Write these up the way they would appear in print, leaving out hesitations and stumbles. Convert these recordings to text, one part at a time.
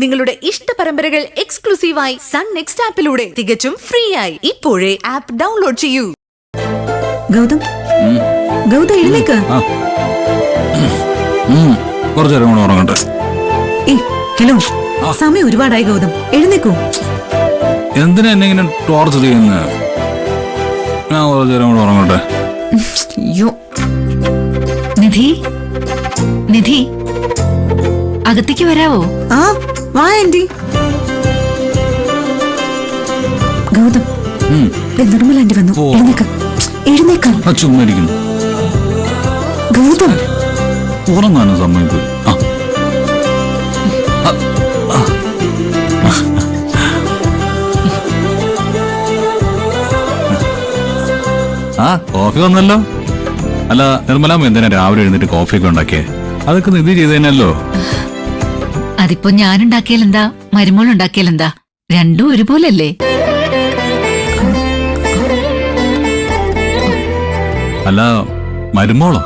നിങ്ങളുടെ ഇഷ്ട പരമ്പരകൾ എക്സ്ക്ലൂസീവായി സൺ നെക്സ്റ്റ് ആപ്പിലൂടെ തികച്ചും ഫ്രീ ആയി ഇപ്പോഴേ ആപ്പ് ഡൗൺലോഡ് ചെയ്യൂ. ഗൗതം, ഗൗതം എഴുന്നേക്ക്. കുറച്ചേരം കൂടെ ഉറങ്ങട്ടെ. ഹലോ, സമയം ഒരുപാടായി ഗൗതം, എഴുന്നേക്കൂ. എന്തിനാ എന്നെ ഇങ്ങനെ ടോർച്ചർ ചെയ്യുന്നത്? ഞാൻ കുറച്ചേരം കൂടെ ഉറങ്ങട്ടെ. അയ്യോ, നിധി, നിധി അകത്തേക്ക് വരാവോ? ആ വാ ആന്റി. ഗൗതം, നിർമ്മല ആന്റി വന്നു. എഴുന്നേക്ക്, എഴുന്നേക്ക്. ചുമ്മാ ഇരിക്കുന്നു. ഗൗതം, ഉറങ്ങാനും സമ്മതിക്കും. കോഫി വന്നല്ലോ. അല്ല നിർമ്മലാമ്മ എന്തിനാ രാവിലെ എഴുന്നേറ്റ് കോഫിയൊക്കെ ഉണ്ടാക്കിയേ? അതൊക്കെ നിധി ചെയ്തേനല്ലോ. അതിപ്പോ ഞാനുണ്ടാക്കിയാലെന്താ, മരുമോളുണ്ടാക്കിയാലെന്താ, രണ്ടും ഒരുപോലല്ലേ? അല്ല മരുമോളോ?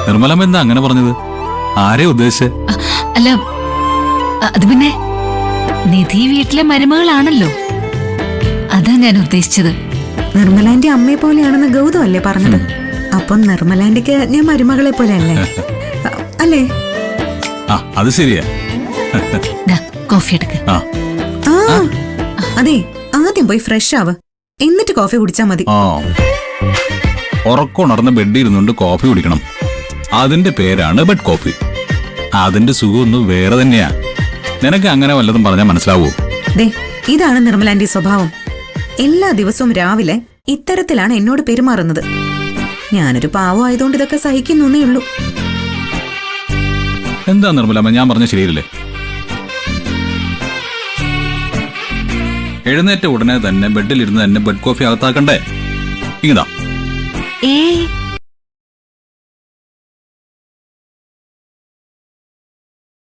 നിർമ്മലാമ്മ എന്താ അങ്ങനെ പറഞ്ഞത്? ആരെയാ ഉദ്ദേശിച്ചേ? അല്ല, അത് പിന്നെ നിധി വീട്ടിലെ മരുമകളാണല്ലോ, അതാ ഞാൻ ഉദ്ദേശിച്ചത്. നിർമ്മലാന്റെ അമ്മയെ പോലെയാണെന്ന് ഗൗതം അല്ലേ പറഞ്ഞത്? അപ്പം നിർമ്മലാന്റിക്ക് ഞാൻ മരുമകളെ പോലെ അല്ലേ? അല്ലേ? അത് ശരിയാ. കോഫി എടുക്ക. അതെ, ആദ്യം പോയി ഫ്രഷ് ആവ്, എന്നിട്ട് കോഫി കുടിച്ചാ മതി. ഉറക്കമുണർന്ന ബെഡിൽ ഇരുന്നുകൊണ്ട് കോഫി കുടിക്കണം. അതിന്റെ പേരാണ് ബെഡ് കോഫി. അതിന്റെ സുഖമൊന്നും വേറെ തന്നെയാ. നിനക്ക് അങ്ങനെ വല്ലതും പറഞ്ഞാൽ മനസ്സിലാവൂ? ദേ, ഇതാണ് നിർമ്മലാന്റെ സ്വഭാവം. എല്ലാ ദിവസവും രാവിലെ ഇത്തരത്തിലാണ് എന്നോട് പെരുമാറുന്നത്. ഞാനൊരു പാവമായതുകൊണ്ട് ഇതൊക്കെ സഹിക്കുന്നേ ഉള്ളൂ. എന്താ നിർമ്മലാമ്മ ഞാൻ പറഞ്ഞ ശരിയല്ലേ? എഴുന്നേറ്റ ഉടനെ തന്നെ ബെഡിലിരുന്ന് തന്നെ ബെഡ് കോഫി അകത്താക്കണ്ടേ? ഇങ്ങതാ.